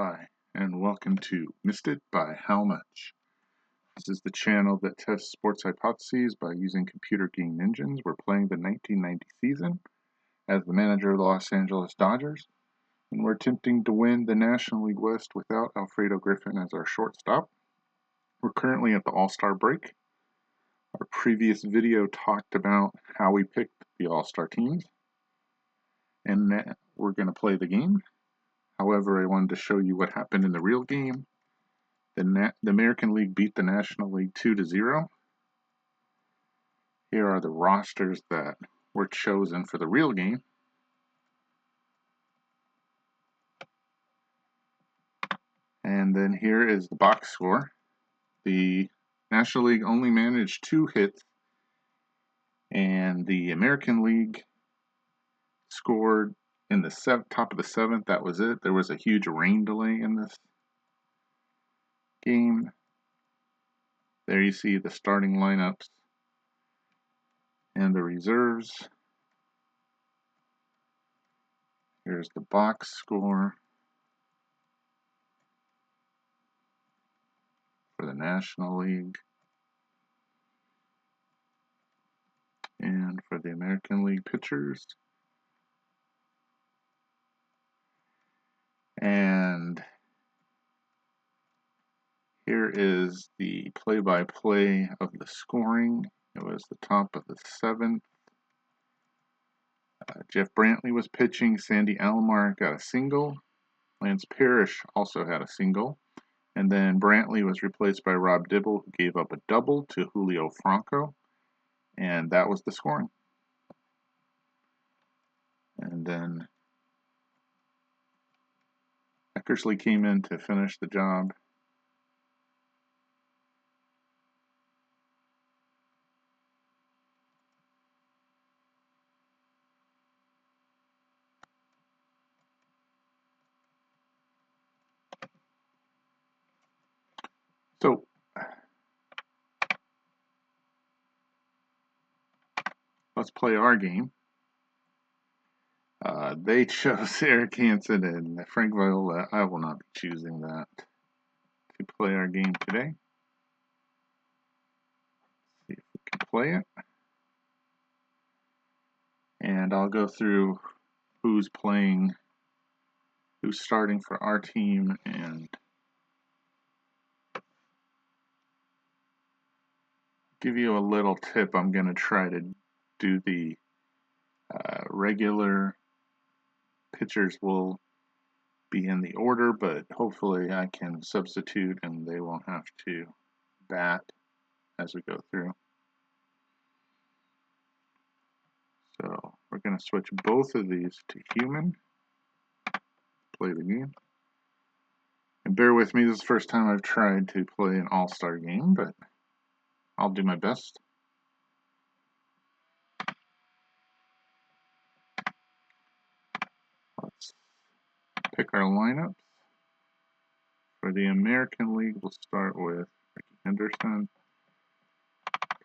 Hi, and welcome to Missed It by How Much. This is the channel that tests sports hypotheses by using computer game engines. We're playing the 1990 season as the manager of the Los Angeles Dodgers, and we're attempting to win the National League West without Alfredo Griffin as our shortstop. We're currently at the All Star break. Our previous video talked about how we picked the All Star teams, and now we're going to play the game. However, I wanted to show you what happened in the real game. The American League beat the National League 2-0. Here are the rosters that were chosen for the real game. And then here is the box score. The National League only managed 2 hits, and the American League scored in the top of the 7th. That was it. There was a huge rain delay in this game. There you see the starting lineups and the reserves. Here's the box score for the National League. And for the American League pitchers. And here is the play-by-play of the scoring. It was the top of the 7th. Jeff Brantley was pitching. Sandy Alomar got a single. Lance Parrish also had a single. And then Brantley was replaced by Rob Dibble, who gave up a double to Julio Franco. And that was the scoring. And then Eckersley came in to finish the job. So, let's play our game. They chose Eric Hansen and Frank Viola. I will not be choosing that to play our game today. See if we can play it. And I'll go through who's playing, who's starting for our team, and give you a little tip. I'm going to try to do the regular pitchers will be in the order, but hopefully I can substitute and they won't have to bat as we go through. So we're going to switch both of these to human, play the game. And bear with me, this is the first time I've tried to play an all-star game, but I'll do my best. Let's pick our lineups. For the American League, we'll start with Ricky Henderson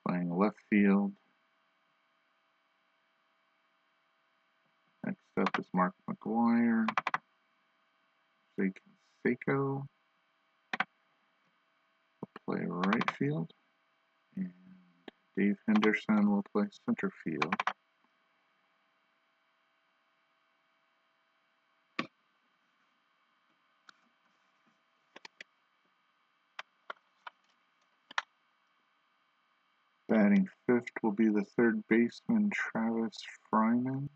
playing left field. Next up is Mark McGuire, Jake Canseco will play right field, and Dave Henderson will play center field. Batting fifth will be the third baseman, Travis Fryman.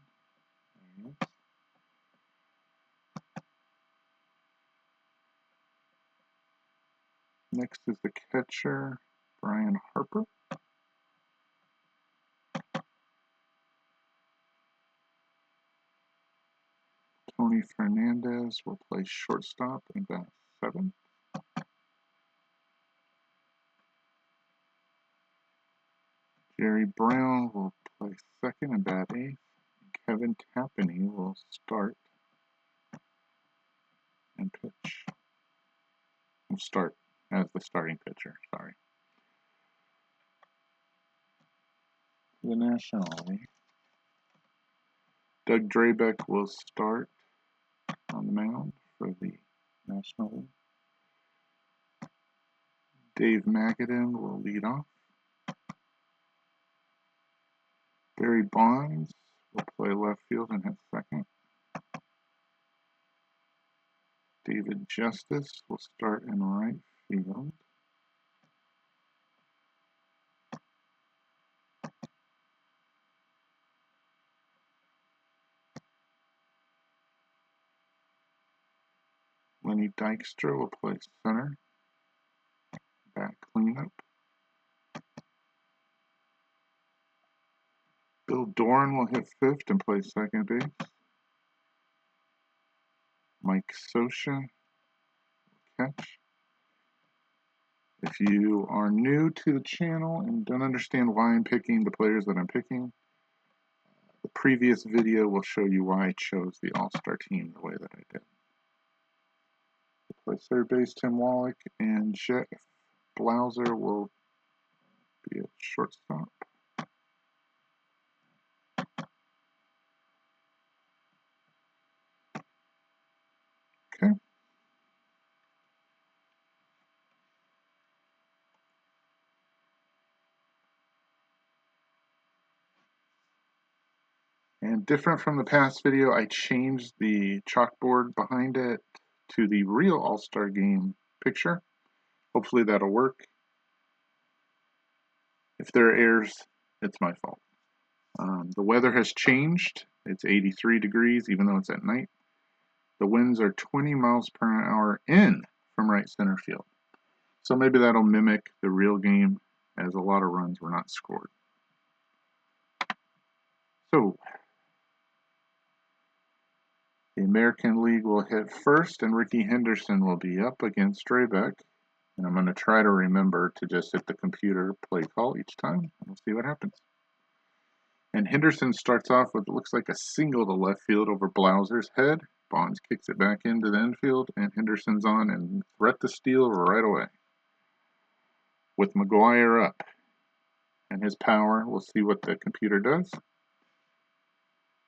Next is the catcher, Brian Harper. Tony Fernandez will play shortstop and bat seventh. Jerry Brown will play second and bat eighth. Kevin Tapani will start and pitch. Will start as the starting pitcher, sorry. The National League. Doug Drabeck will start on the mound for the National League. Dave Magadan will lead off. Barry Bonds will play left field and hit second. David Justice will start in right field. Lenny Dykstra will play center. Back cleanup. Bill Doran will hit fifth and play second base. Mike Scioscia will catch. If you are new to the channel and don't understand why I'm picking the players that I'm picking, the previous video will show you why I chose the All-Star team the way that I did. Play third base, Tim Wallach, and Jeff Blauser will be at shortstop. Okay. And different from the past video, I changed the chalkboard behind it to the real All-Star Game picture. Hopefully that'll work. If there are errors, it's my fault. The weather has changed. It's 83 degrees, even though it's at night. The winds are 20 miles per hour in from right center field. So maybe that'll mimic the real game, as a lot of runs were not scored. So, the American League will hit first, and Ricky Henderson will be up against Draybeck. And I'm going to try to remember to just hit the computer play call each time, and we'll see what happens. And Henderson starts off with what looks like a single to left field over Blauser's head. Bonds kicks it back into the infield, and Henderson's on and threat to steal right away. With McGuire up and his power, we'll see what the computer does.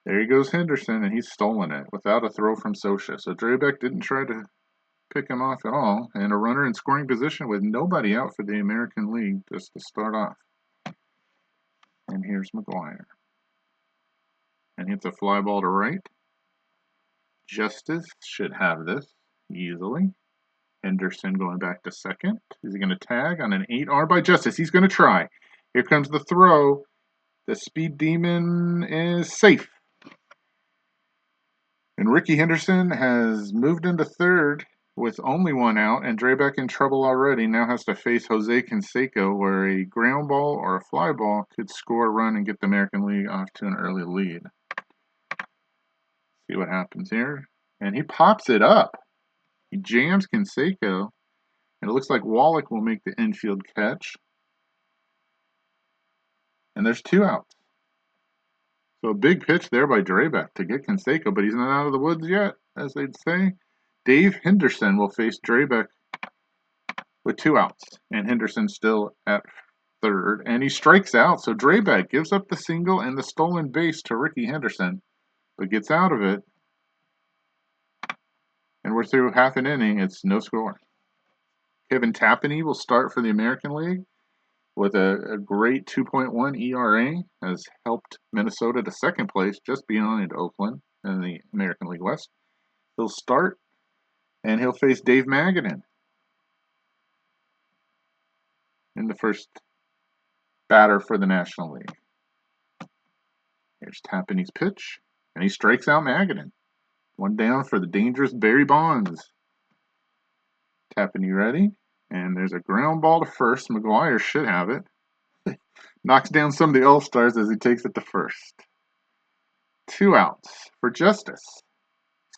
There he goes, Henderson, and he's stolen it without a throw from Scioscia. So Draybeck didn't try to pick him off at all, and a runner in scoring position with nobody out for the American League just to start off. And here's McGuire. And hits a fly ball to right. Justice should have this easily. Henderson going back to second. Is he going to tag on an 8R by Justice? He's going to try. Here comes the throw. The Speed Demon is safe. And Ricky Henderson has moved into third with only one out, and Draybeck in trouble already. Now has to face Jose Canseco, where a ground ball or a fly ball could score a run and get the American League off to an early lead. See what happens here. And he pops it up. He jams Canseco, and it looks like Wallach will make the infield catch. And there's two outs. So a big pitch there by Draybeck to get Canseco, but he's not out of the woods yet, as they'd say. Dave Henderson will face Draybeck with two outs, and Henderson still at third, and he strikes out. So Draybeck gives up the single and the stolen base to Ricky Henderson, but gets out of it. And we're through half an inning. It's no score. Kevin Tapani will start for the American League with a great 2.1 ERA, has helped Minnesota to second place, just behind Oakland in the American League West. He'll start, and he'll face Dave Magadan in the first batter for the National League. Here's Tapani's pitch, and he strikes out Magadan. One down for the dangerous Barry Bonds. Tapani ready, and there's a ground ball to first. McGuire should have it. Knocks down some of the All-Stars as he takes it to first. Two outs for Justice.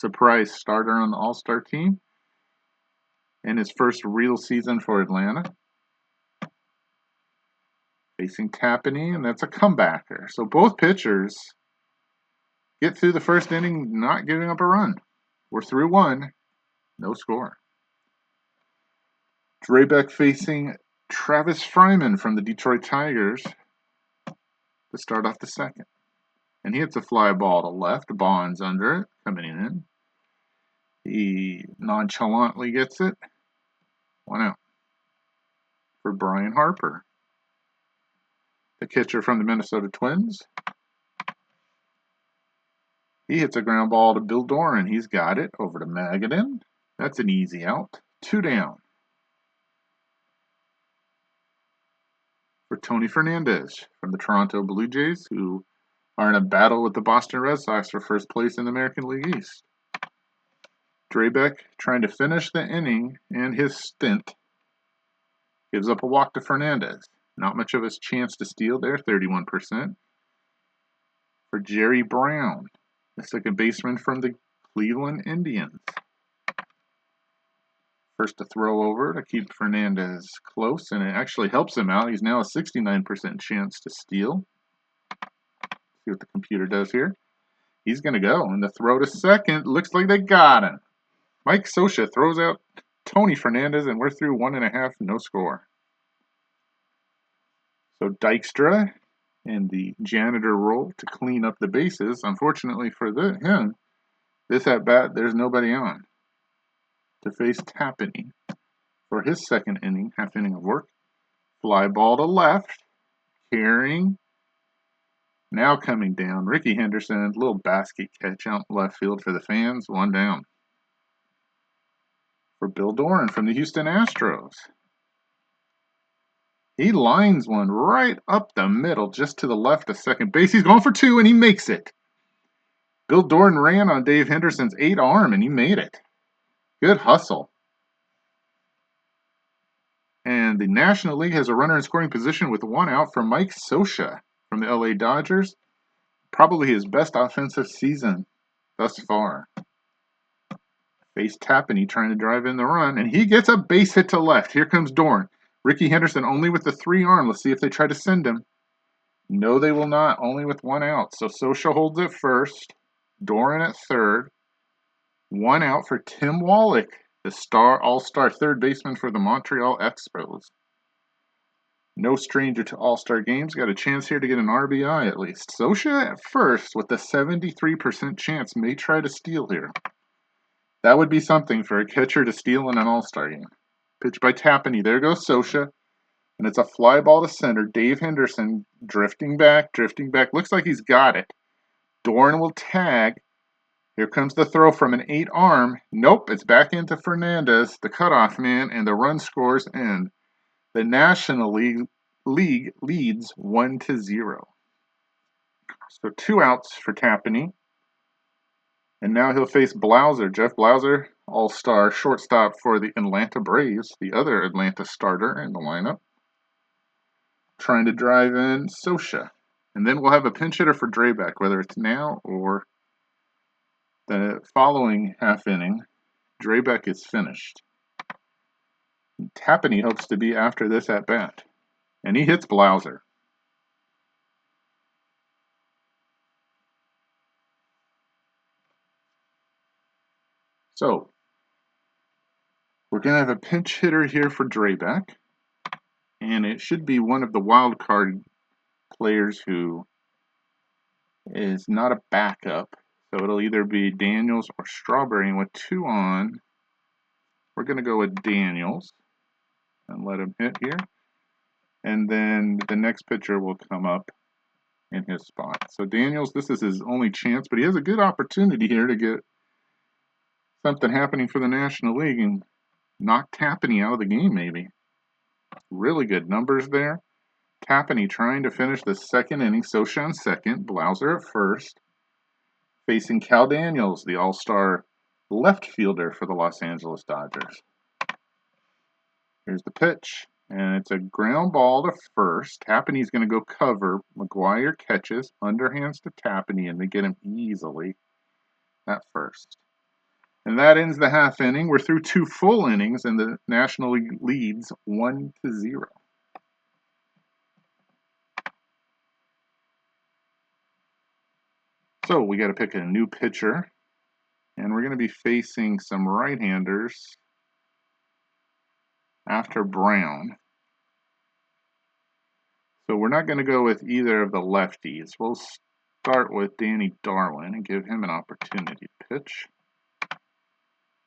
Surprise starter on the All-Star team in his first real season for Atlanta. Facing Tapani, and that's a comebacker. So both pitchers get through the first inning not giving up a run. We're through one. No score. Draybeck facing Travis Fryman from the Detroit Tigers to start off the second. And he hits a fly ball to left. Bonds under it, coming in. He nonchalantly gets it. 1 out for Brian Harper. The catcher from the Minnesota Twins. He hits a ground ball to Bill Doran. He's got it over to Magadan. That's an easy out. 2 down. For Tony Fernandez from the Toronto Blue Jays, who are in a battle with the Boston Red Sox for first place in the American League East. Drabek trying to finish the inning and his stint. Gives up a walk to Fernandez. Not much of a chance to steal there, 31%. For Jerry Brown, the second baseman from the Cleveland Indians. First to throw over to keep Fernandez close, and it actually helps him out. He's now a 69% chance to steal. See what the computer does here. He's going to go, and the throw to second looks like they got him. Mike Scioscia throws out Tony Fernandez, and we're through 1.5, no score. So Dykstra in the janitor role to clean up the bases. Unfortunately for him, this at bat, there's nobody on. To face Tapani for his second inning, half inning of work. Fly ball to left. Carrying. Now coming down. Ricky Henderson, little basket catch out left field for the fans. 1 down. For Bill Doran from the Houston Astros. He lines one right up the middle, just to the left of second base. He's going for 2, and he makes it. Bill Doran ran on Dave Henderson's 8 arm, and he made it. Good hustle. And the National League has a runner in scoring position with 1 out for Mike Scioscia from the LA Dodgers. Probably his best offensive season thus far. Face Tapani trying to drive in the run, and he gets a base hit to left. Here comes Doran. Ricky Henderson only with the 3 arm. Let's see if they try to send him. No, they will not. Only with 1 out. So Scioscia holds it first. Doran at third. 1 out for Tim Wallach, the all-star third baseman for the Montreal Expos. No stranger to all-star games. Got a chance here to get an RBI at least. Scioscia at first with a 73% chance may try to steal here. That would be something for a catcher to steal in an all-star game. Pitch by Tapani. There goes Scioscia. And it's a fly ball to center. Dave Henderson drifting back. Looks like he's got it. Doran will tag. Here comes the throw from an 8 arm. Nope, it's back into Fernandez, the cutoff man, and the run scores in. The National League leads 1-0. So 2 outs for Tapani. And now he'll face Blauser. Jeff Blauser, all-star shortstop for the Atlanta Braves, the other Atlanta starter in the lineup. Trying to drive in Scioscia. And then we'll have a pinch hitter for Drabek, whether it's now or the following half inning. Drabek is finished. Tapani hopes to be after this at bat. And he hits Blauser. So, we're going to have a pinch hitter here for Drabek. And it should be one of the wild card players who is not a backup. So it'll either be Daniels or Strawberry. And with 2 on, we're going to go with Daniels and let him hit here. And then the next pitcher will come up in his spot. So Daniels, this is his only chance, but he has a good opportunity here to get something happening for the National League and knock Tapani out of the game maybe. Really good numbers there. Tapani trying to finish the second inning. Scioscia on second. Blauser at first. Facing Cal Daniels, the all-star left fielder for the Los Angeles Dodgers. Here's the pitch. And it's a ground ball to first. Tapani's going to go cover. McGuire catches. Underhands to Tapani, and they get him easily at first. And that ends the half inning. We're through 2 full innings, and the National League leads 1-0. So we got to pick a new pitcher, and we're going to be facing some right-handers after Brown. So we're not going to go with either of the lefties. We'll start with Danny Darwin and give him an opportunity to pitch.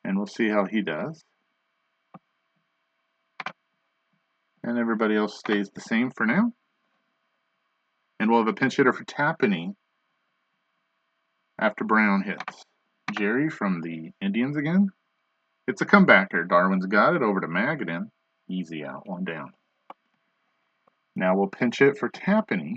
And we'll see how he does. And everybody else stays the same for now. And we'll have a pinch hitter for Tapani after Brown hits. Jerry from the Indians again. It's a comebacker. Darwin's got it over to Magadan. Easy out, 1 down. Now we'll pinch hit for Tapani.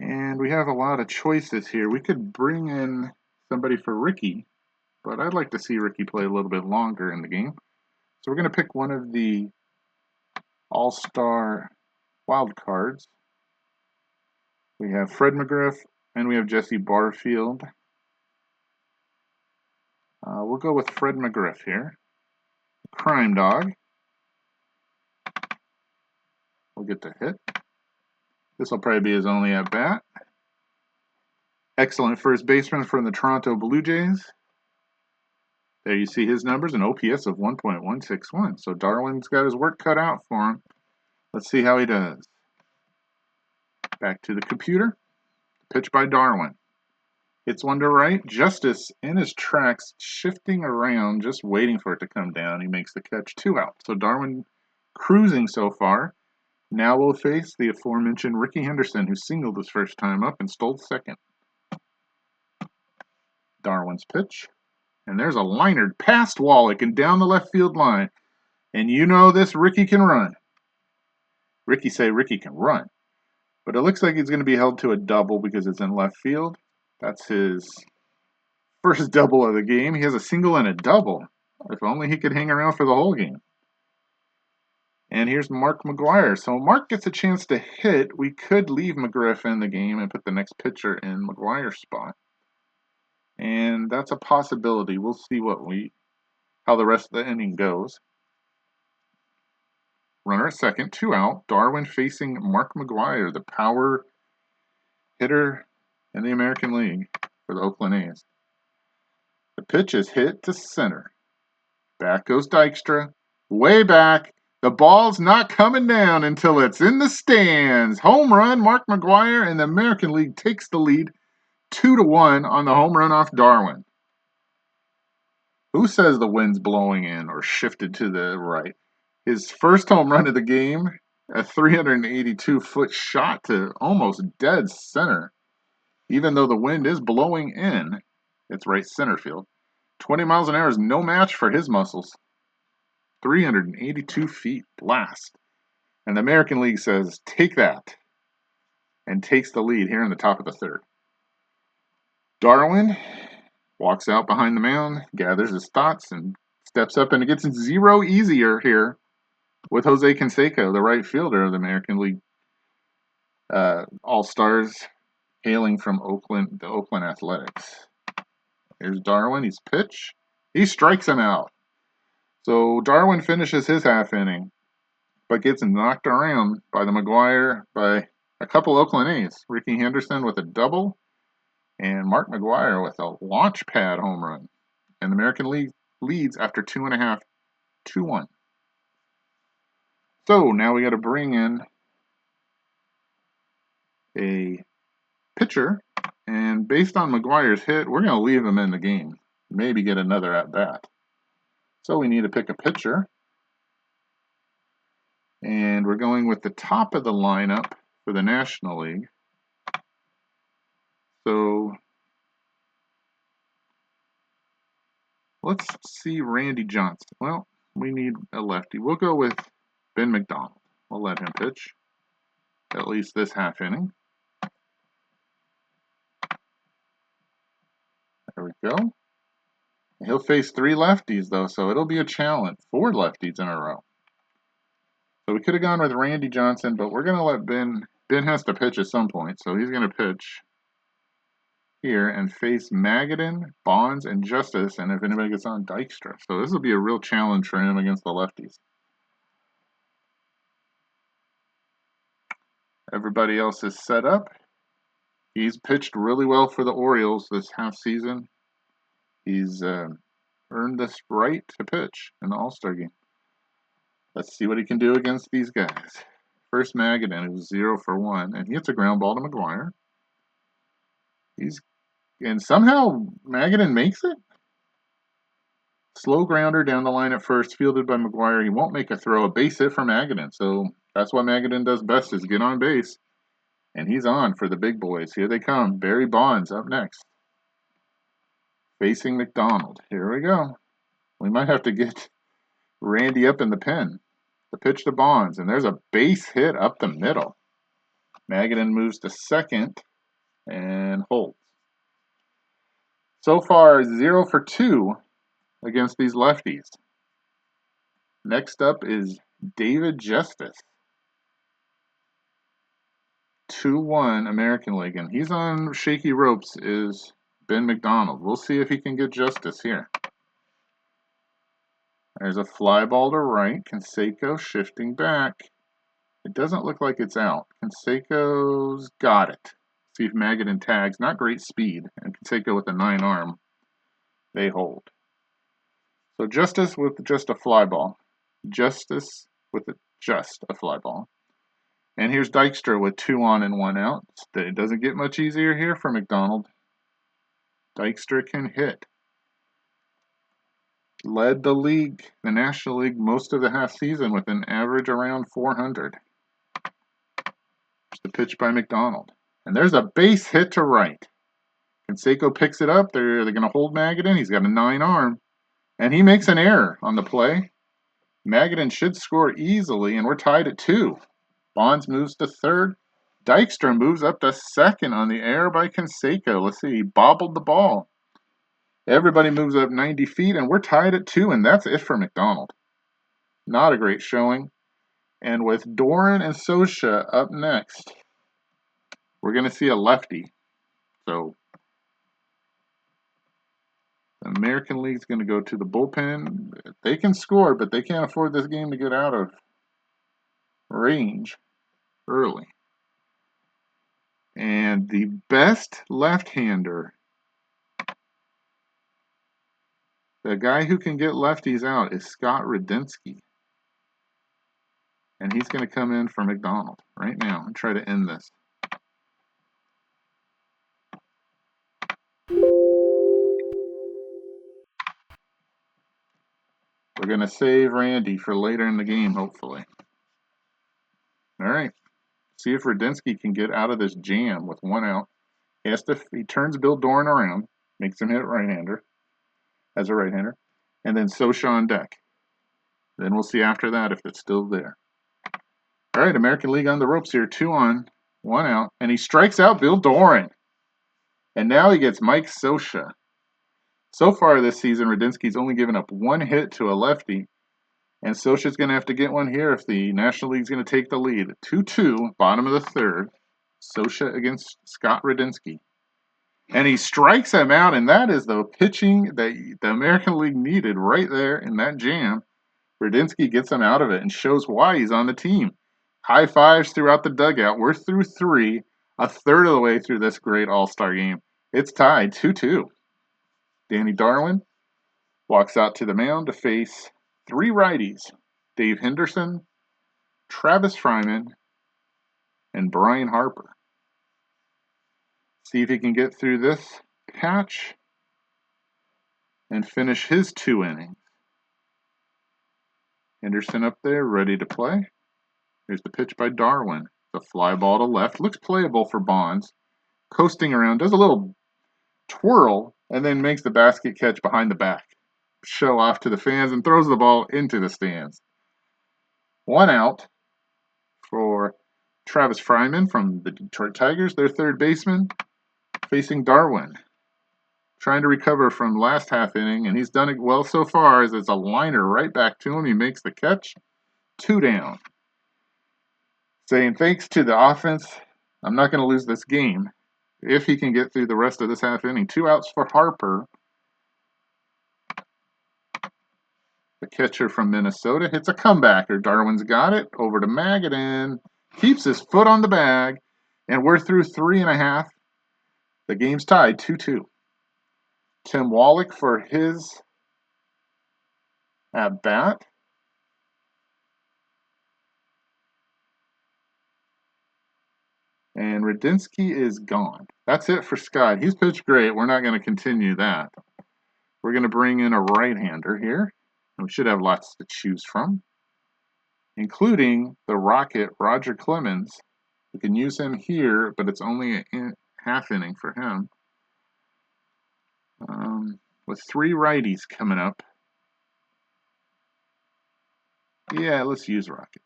And we have a lot of choices here. We could bring in somebody for Ricky, but I'd like to see Ricky play a little bit longer in the game. So we're going to pick one of the All Star wild cards. We have Fred McGriff and we have Jesse Barfield. We'll go with Fred McGriff here. Crime Dog. We'll get the hit. This will probably be his only at bat. Excellent first baseman from the Toronto Blue Jays. There you see his numbers, an OPS of 1.161. So Darwin's got his work cut out for him. Let's see how he does. Back to the computer. Pitch by Darwin. Hits one to right. Justice in his tracks, shifting around, just waiting for it to come down. He makes the catch, 2 out. So Darwin cruising so far. Now we'll face the aforementioned Ricky Henderson, who singled his first time up and stole second. Darwin's pitch. And there's a liner past Wallach and down the left field line. And you know this Ricky can run. Ricky say Ricky can run. But it looks like he's going to be held to a double because it's in left field. That's his first double of the game. He has a single and a double. If only he could hang around for the whole game. And here's Mark McGwire. So Mark gets a chance to hit. We could leave McGriff in the game and put the next pitcher in McGwire's spot. And that's a possibility. We'll see how the rest of the inning goes. Runner at second, 2 out. Darwin facing Mark McGwire, the power hitter in the American League for the Oakland A's. The pitch is hit to center. Back goes Dykstra. Way back. The ball's not coming down until it's in the stands. Home run, Mark McGwire, and the American League takes the lead 2-1 on the home run off Darwin. Who says the wind's blowing in or shifted to the right? His first home run of the game, a 382-foot shot to almost dead center. Even though the wind is blowing in, it's right center field. 20 miles an hour is no match for his muscles. 382 feet blast. And the American League says, take that. And takes the lead here in the top of the third. Darwin walks out behind the mound, gathers his thoughts, and steps up, and it gets 0 easier here with Jose Canseco, the right fielder of the American League All-Stars, hailing from Oakland, the Oakland Athletics. Here's Darwin. He's pitch. He strikes him out. So Darwin finishes his half inning, but gets knocked around by a couple Oakland A's. Ricky Henderson with a double, and Mark McGwire with a launch pad home run. And the American League leads after 2.5, 2-1. So now we got to bring in a pitcher, and based on McGwire's hit, we're going to leave him in the game. Maybe get another at bat. So we need to pick a pitcher. And we're going with the top of the lineup for the National League. So let's see Randy Johnson. Well, we need a lefty. We'll go with Ben McDonald. We'll let him pitch at least this half inning. There we go. He'll face 3 lefties, though, so it'll be a challenge. 4 lefties in a row. So we could have gone with Randy Johnson, but we're going to let Ben. Ben has to pitch at some point, so he's going to pitch here and face Magadan, Bonds, and Justice, and if anybody gets on, Dykstra. So this will be a real challenge for him against the lefties. Everybody else is set up. He's pitched really well for the Orioles this half season. He's earned this right to pitch in the All Star Game. Let's see what he can do against these guys. First Magadan, who's 0 for 1, and he hits a ground ball to McGwire. And somehow Magadan makes it. Slow grounder down the line at first, fielded by McGuire. He won't make a throw. A base hit for Magadan. So that's what Magadan does best, is get on base. And he's on for the big boys. Here they come. Barry Bonds up next. Facing McDonald. Here we go. We might have to get Randy up in the pen. The pitch to Bonds. And there's a base hit up the middle. Magadan moves to second and holds. So far, 0 for 2 against these lefties. Next up is David Justice. 2-1 American League, and he's on shaky ropes is Ben McDonald. We'll see if he can get Justice here. There's a fly ball to right. Canseco shifting back. It doesn't look like it's out. Canseco's got it. See if Magadan tags. Not great speed. And Canseco with a 9 arm. They hold. So Justice with just a fly ball. Justice with just a fly ball. And here's Dykstra with 2 on and 1 out. It doesn't get much easier here for McDonald. Dykstra can hit. Led the league, the National League, most of the half season with an average around 400. There's the pitch by McDonald. And there's a base hit to right. Canseco picks it up. They're going to hold Magadan. He's got a 9 arm. And he makes an error on the play. Magadan should score easily, and we're tied at 2. Bonds moves to third. Dykstra moves up to second on the error by Canseco. Let's see, he bobbled the ball. Everybody moves up 90 feet, and we're tied at 2, and that's it for McDonald. Not a great showing. And with Doran and Sosha up next, we're going to see a lefty. So the American League's going to go to the bullpen. They can score, but they can't afford this game to get out of range early. And the best left-hander, the guy who can get lefties out, is Scott Radinsky. And he's going to come in for McDonald right now and try to end this. We're going to save Randy for later in the game, hopefully. All right. See if Radinsky can get out of this jam with 1 out. He turns Bill Doran around, makes him hit right-hander, as a right-hander, and then Sosha on deck. Then we'll see after that if it's still there. All right, American League on the ropes here. 2 on, 1 out, and he strikes out Bill Doran. And now he gets Mike Sosha. So far this season, Radinsky's only given up 1 hit to a lefty, and Sosha's going to have to get one here if the National League's going to take the lead. 2-2, bottom of the third. Sosha against Scott Radinsky. And he strikes him out, and that is the pitching that the American League needed right there in that jam. Radinsky gets him out of it and shows why he's on the team. High fives throughout the dugout. We're through 3, a third of the way through this great All-Star game. It's tied 2-2. Danny Darwin walks out to the mound to face 3 righties. Dave Henderson, Travis Fryman, and Brian Harper. See if he can get through this patch and finish his 2 innings. Henderson up there, ready to play. Here's the pitch by Darwin. The fly ball to left. Looks playable for Bonds. Coasting around, does a little twirl, and then makes the basket catch behind the back. Show off to the fans and throws the ball into the stands. 1 out for Travis Fryman from the Detroit Tigers, their third baseman, facing Darwin. Trying to recover from last half inning, and he's done it well so far as it's a liner right back to him. He makes the catch. 2 down. Saying thanks to the offense, I'm not going to lose this game if he can get through the rest of this half inning. 2 outs for Harper. The catcher from Minnesota hits a comebacker. Darwin's got it. Over to Magadan. Keeps his foot on the bag. And we're through 3.5. The game's tied 2-2. Tim Wallach for his at-bat. And Radinsky is gone. That's it for Scott. He's pitched great. We're not going to continue that. We're going to bring in a right-hander here. And we should have lots to choose from, including the Rocket, Roger Clemens. We can use him here, but it's only a half inning for him. With 3 righties coming up. Yeah, let's use Rocket.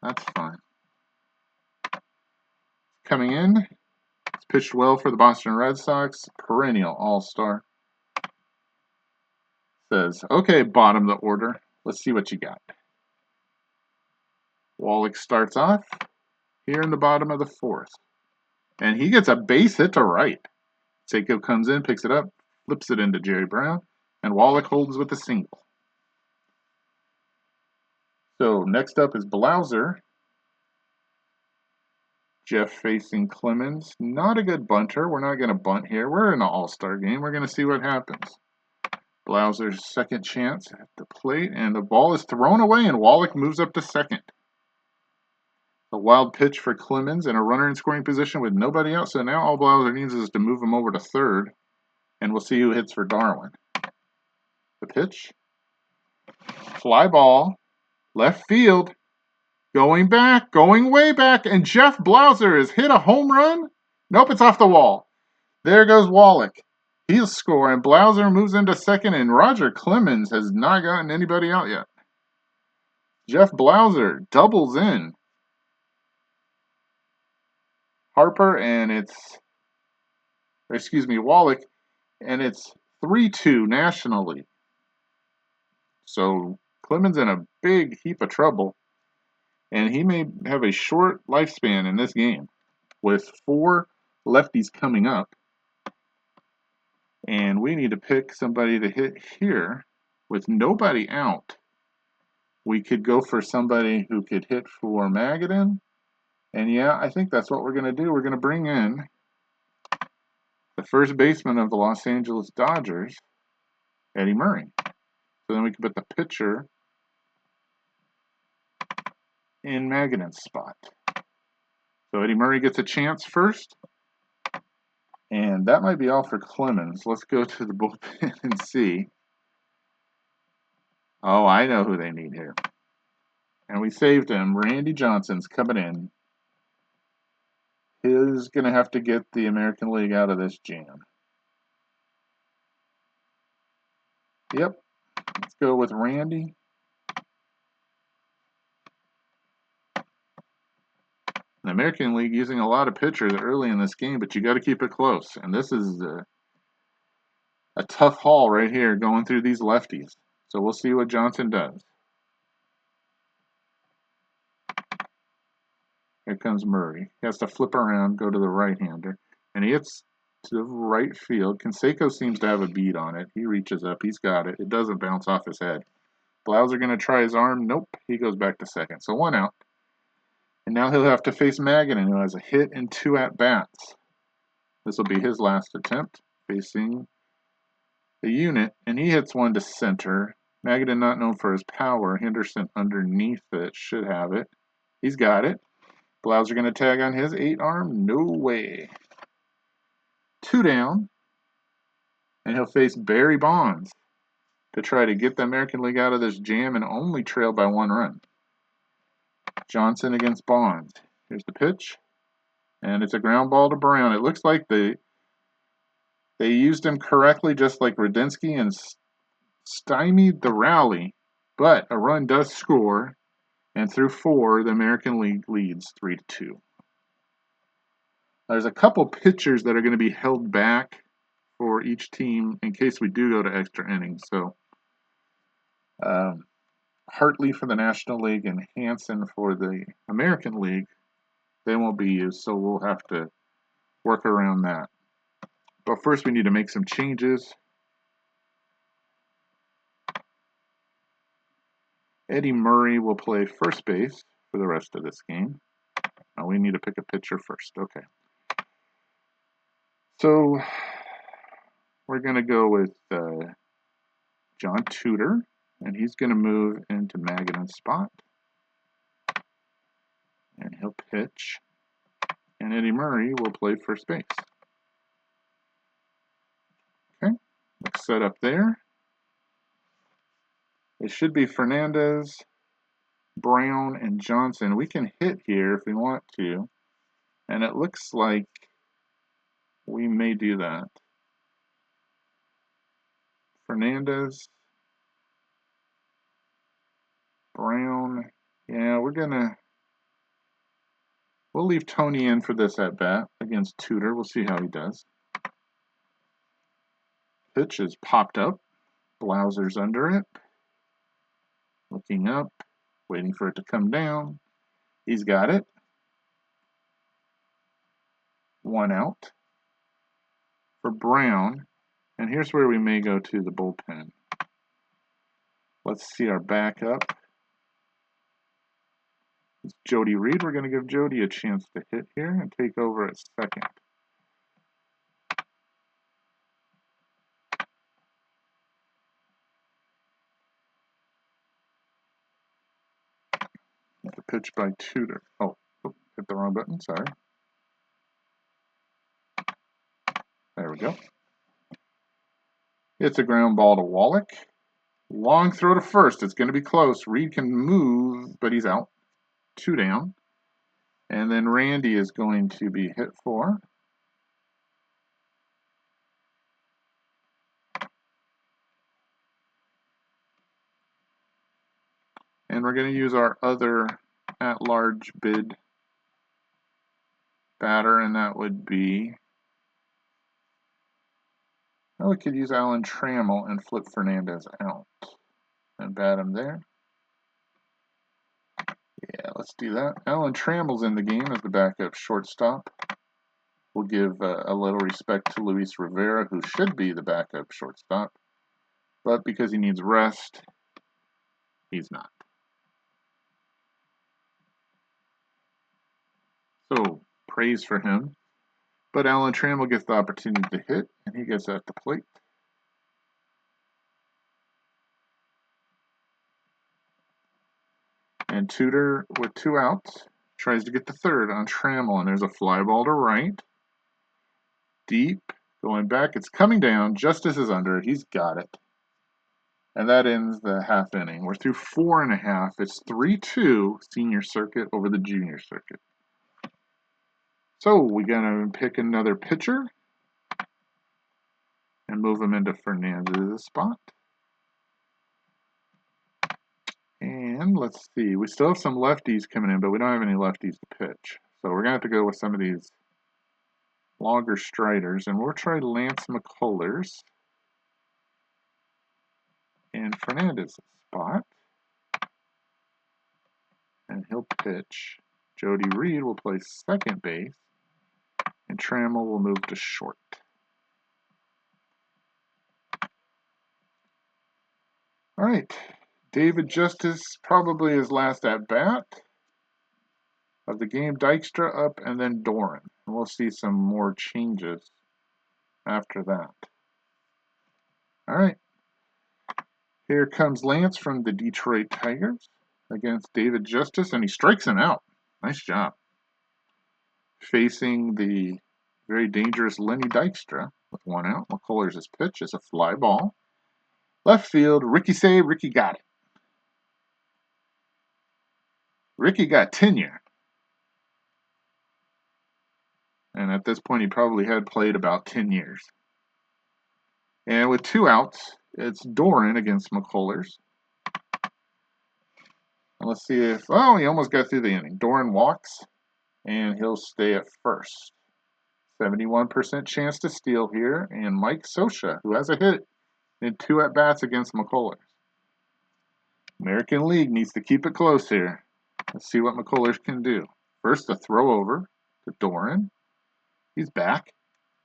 That's fine. Coming in, it's pitched well for the Boston Red Sox. Perennial All-Star. Says, okay, bottom of the order. Let's see what you got. Wallach starts off here in the bottom of the 4th. And he gets a base hit to right. Seiko comes in, picks it up, flips it into Jerry Brown, and Wallach holds with a single. So next up is Blauser. Jeff facing Clemens. Not a good bunter. We're not going to bunt here. We're in an All-Star game. We're going to see what happens. Blauser's second chance at the plate, and the ball is thrown away, and Wallach moves up to second. A wild pitch for Clemens and a runner in scoring position with nobody out. So now all Blauser needs is to move him over to third, and we'll see who hits for Darwin. The pitch. Fly ball. Left field. Going back, going way back, and Jeff Blauser has hit a home run. Nope, it's off the wall. There goes Wallach. He'll score, and Blauser moves into second, and Roger Clemens has not gotten anybody out yet. Jeff Blauser doubles in. Harper, and Wallach, and it's 3-2 nationally. So Clemens in a big heap of trouble, and he may have a short lifespan in this game with 4 lefties coming up. And we need to pick somebody to hit here with nobody out. We could go for somebody who could hit for Magadan. And yeah, I think that's what we're going to do. We're going to bring in the first baseman of the Los Angeles Dodgers, Eddie Murray. So then we can put the pitcher in Magadan's spot. So Eddie Murray gets a chance first. And that might be all for Clemens. Let's go to the bullpen and see. Oh, I know who they need here. And we saved him. Randy Johnson's coming in. He's going to have to get the American League out of this jam. Yep. Let's go with Randy. The American League using a lot of pitchers early in this game, but you got to keep it close. And this is a tough haul right here going through these lefties. So we'll see what Johnson does. Here comes Murray. He has to flip around, go to the right-hander. And he hits to the right field. Canseco seems to have a bead on it. He reaches up. He's got it. It doesn't bounce off his head. Blauser going to try his arm. Nope. He goes back to second. So 1 out. And now he'll have to face Magadan, who has a hit and 2 at-bats. This will be his last attempt, facing the unit. And he hits one to center. Magadan not known for his power. Henderson underneath it should have it. He's got it. Blauser going to tag on his 8-arm? No way. 2 down. And he'll face Barry Bonds to try to get the American League out of this jam and only trail by 1 run. Johnson against Bonds. Here's the pitch. And it's a ground ball to Brown. It looks like they used him correctly, just like Radinsky, and stymied the rally. But a run does score. And through 4, the American League leads 3-2. There's a couple pitchers that are going to be held back for each team in case we do go to extra innings. So Hartley for the National League and Hansen for the American League, they won't be used, so we'll have to work around that. But first we need to make some changes. Eddie Murray will play first base for the rest of this game. Now we need to pick a pitcher first. Okay. So we're going to go with John Tudor, and he's going to move into Magadan's spot. And he'll pitch. And And Eddie Murray will play first base. Okay, let's set up there. It should be Fernandez, Brown, and Johnson. We can hit here if we want to. And it looks like we may do that. Fernandez, Brown. Yeah, we'll leave Tony in for this at bat against Tudor. We'll see how he does. Pitch is popped up. Blauser's under it. Looking up, waiting for it to come down. He's got it. 1 out for Brown. And here's where we may go to the bullpen. Let's see our backup. It's Jody Reed. We're going to give Jody a chance to hit here and take over at second. The pitch by Tudor. Oh, hit the wrong button. Sorry. There we go. It's a ground ball to Wallach. Long throw to first. It's going to be close. Reed can move, but he's out. 2 down. And then Randy is going to be hit for. And we're going to use our other at-large bid batter, and that would be, well, we could use Alan Trammell and flip Fernandez out and bat him there. Yeah, let's do that. Alan Trammell's in the game as the backup shortstop. We'll give a little respect to Luis Rivera, who should be the backup shortstop, but because he needs rest, he's not. So, praise for him. But Alan Trammell gets the opportunity to hit, and he gets at the plate. And Tudor, with 2 outs, tries to get the third on Trammell, and there's a fly ball to right. Deep, going back, it's coming down. Justice is under it. He's got it. And that ends the half inning. We're through 4 1/2. It's 3-2 senior circuit over the junior circuit. So we're going to pick another pitcher and move him into Fernandez's spot. And let's see, we still have some lefties coming in, but we don't have any lefties to pitch. So we're going to have to go with some of these longer striders, and we'll try Lance McCullers in Fernandez's spot. And he'll pitch. Jody Reed will play second base, and Trammell will move to short. All right, David Justice, probably his last at-bat of the game. Dykstra up, and then Doran. And we'll see some more changes after that. All right, here comes Lance from the Detroit Tigers against David Justice, and he strikes him out. Nice job. Facing the very dangerous Lenny Dykstra with 1 out. McCullers' pitch is a fly ball. Left field, Ricky saved, Ricky got it. Ricky got tenure. And at this point, he probably had played about 10 years. And with 2 outs, it's Doran against McCullers. And let's see if, oh, he almost got through the inning. Doran walks, and he'll stay at first. 71% chance to steal here. And Mike Scioscia, who has a hit in 2 at-bats against McCullers. American League needs to keep it close here. Let's see what McCullers can do. First, a throw over to Doran. He's back.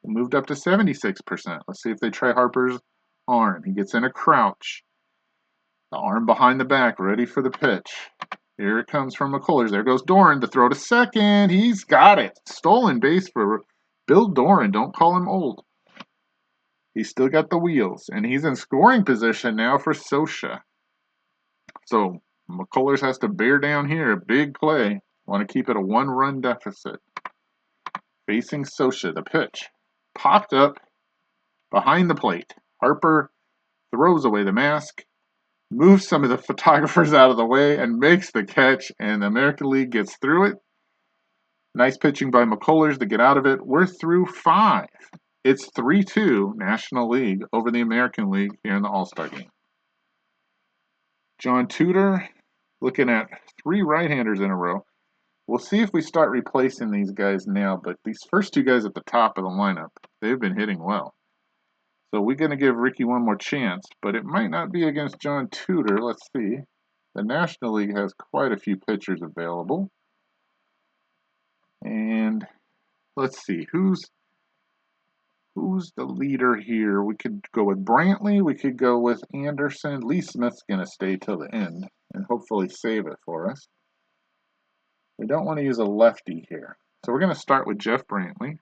He moved up to 76%. Let's see if they try Harper's arm. He gets in a crouch. The arm behind the back, ready for the pitch. Here it comes from McCullers. There goes Doran. The throw to second. He's got it. Stolen base for Bill Doran. Don't call him old. He's still got the wheels, and he's in scoring position now for Scioscia. So McCullers has to bear down here. A big play. Want to keep it a 1-run deficit. facing Scioscia. The pitch popped up behind the plate. Harper throws away the mask, moves some of the photographers out of the way, and makes the catch, and the American League gets through it. Nice pitching by McCullers to get out of it. We're through 5. It's 3-2 National League over the American League here in the All Star Game. John Tudor looking at 3 right-handers in a row. We'll see if we start replacing these guys now, but these first 2 guys at the top of the lineup, they've been hitting well. So we're going to give Ricky one more chance, but it might not be against John Tudor. Let's see. The National League has quite a few pitchers available. And let's see, who's the leader here? We could go with Brantley. We could go with Anderson. Lee Smith's going to stay till the end and hopefully save it for us. We don't want to use a lefty here. So we're going to start with Jeff Brantley.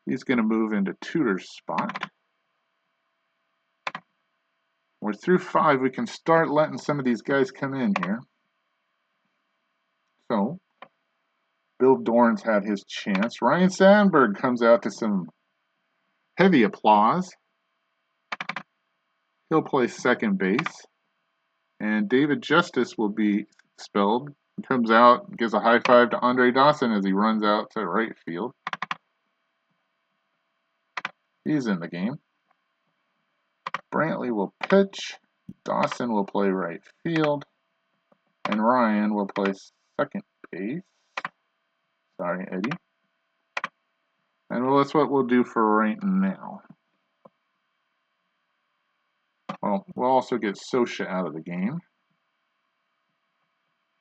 He's going to move into Tudor's spot. We're through 5. We can start letting some of these guys come in here. So, Bill Dorn's had his chance. Ryan Sandberg comes out to some heavy applause. He'll play second base. And David Justice will be expelled. He comes out, gives a high five to Andre Dawson as he runs out to right field. He's in the game. Brantley will pitch. Dawson will play right field. And Ryan will play second base. Sorry, Eddie. And well, that's what we'll do for right now. Well, we'll also get Scioscia out of the game.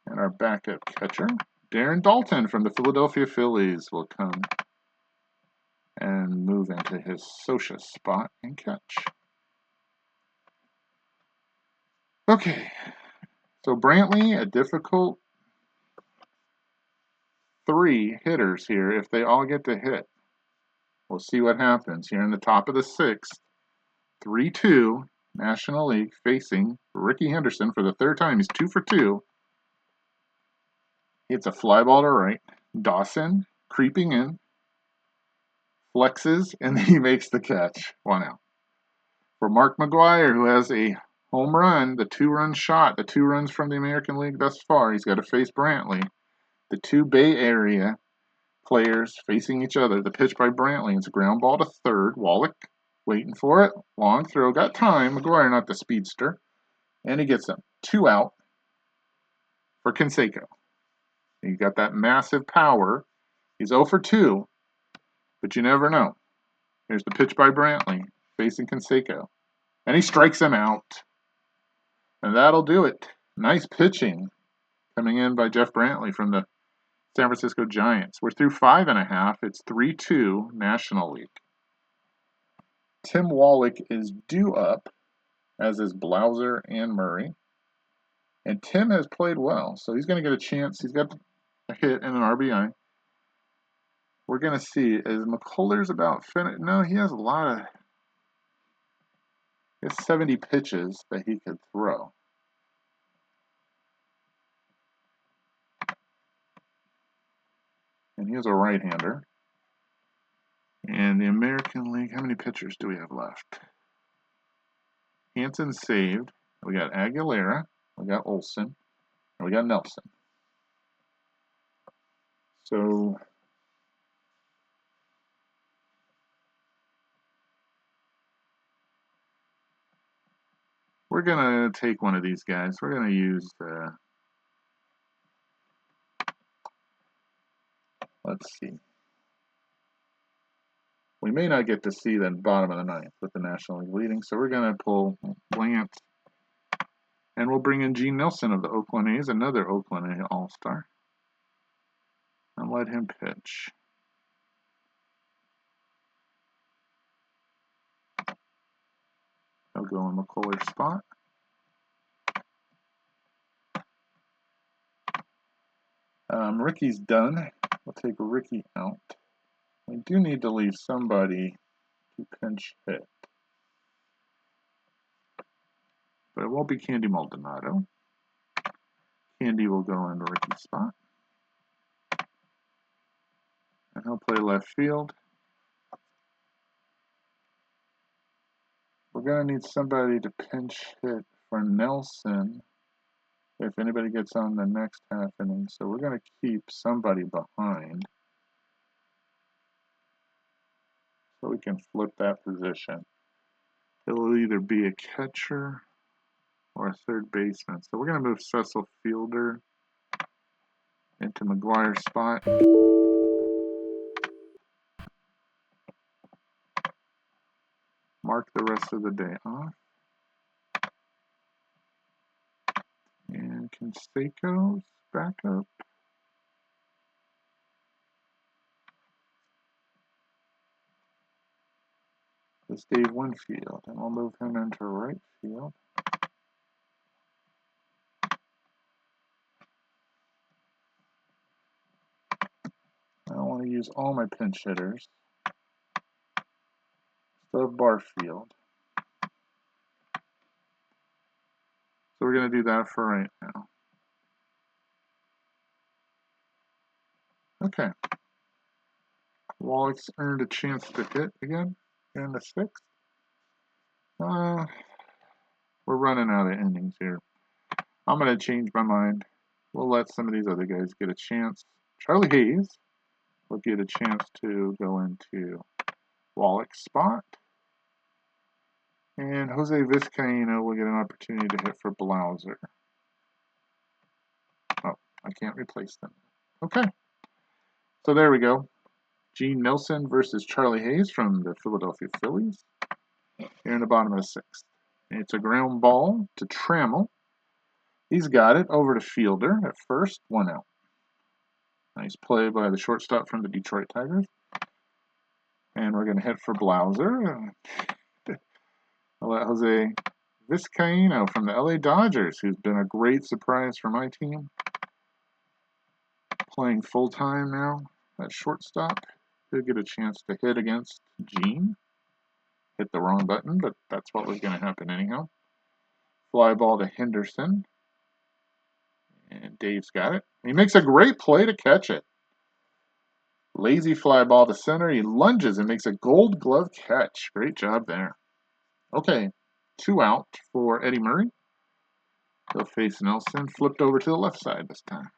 And our backup catcher, Darren Daulton from the Philadelphia Phillies, will come and move into his Scioscia spot and catch. Okay, so Brantley, a difficult 3 hitters here. If they all get to hit, we'll see what happens here in the top of the 6th. 3-2 National League facing Ricky Henderson for the 3rd time. He's 2 for 2. It's a fly ball to right. Dawson creeping in, flexes, and he makes the catch. 1 out. For Mark McGwire, who has a home run, the 2-run shot, the 2 runs from the American League thus far, he's got to face Brantley. The 2 Bay Area players facing each other. The pitch by Brantley. It's a ground ball to 3rd. Wallach waiting for it. Long throw. Got time. McGwire, not the speedster. And he gets them. 2 out for Canseco. He got that massive power. He's 0 for 2, but you never know. Here's the pitch by Brantley facing Canseco. And he strikes him out. And that'll do it. Nice pitching coming in by Jeff Brantley from the San Francisco Giants. We're through 5.5. It's 3-2 National League. Tim Wallach is due up, as is Blauser and Murray. And Tim has played well, so he's going to get a chance. He's got a hit and an RBI. We're going to see, is McCullers about finished? No, he has a lot of, he has 70 pitches that he could throw. And he is a right-hander. And the American League, how many pitchers do we have left? Hanson saved. We got Aguilera. We got Olson. And we got Nelson. So we're going to take one of these guys. We're going to use let's see. We may not get to see the bottom of the 9th with the National League leading, so we're going to pull Lance. And we'll bring in Gene Nelson of the Oakland A's, another Oakland All-Star. And let him pitch. He'll go in McCullers' spot. Ricky's done. We'll take Ricky out. We do need to leave somebody to pinch hit. But it won't be Candy Maldonado. Candy will go into Ricky's spot. and he'll play left field. We're going to need somebody to pinch hit for Nelson if anybody gets on the next half inning. So we're going to keep somebody behind so we can flip that position. It'll either be a catcher or a third baseman. So we're going to move Cecil Fielder into McGuire's spot. Mark the rest of the day off. And Canseco's back up. It's Dave Winfield, and we'll move him into right field. I don't want to use all my pinch hitters. Still have Barfield. So we're going to do that for right now. Okay. Wallach's earned a chance to hit again in the sixth. We're running out of innings here. I'm going to change my mind. We'll let some of these other guys get a chance. Charlie Hayes will get a chance to go into Wallach's spot. And Jose Vizcaíno will get an opportunity to hit for Blauser. Oh, I can't replace them. Okay. So there we go. Gene Nelson versus Charlie Hayes from the Philadelphia Phillies. Here in the bottom of the sixth. And it's a ground ball to Trammell. He's got it over to Fielder at first, 1 out. Nice play by the shortstop from the Detroit Tigers. And we're going to hit for Blauser. I'll let Jose Vizcaíno from the LA Dodgers, who's been a great surprise for my team, playing full-time now at shortstop. He'll get a chance to hit against Gene. Hit the wrong button, but that's what was going to happen anyhow. Fly ball to Henderson. And Dave's got it. He makes a great play to catch it. Lazy fly ball to center. He lunges and makes a gold glove catch. Great job there. Okay, 2 out for Eddie Murray. He'll face Nelson. Flipped over to the left side this time.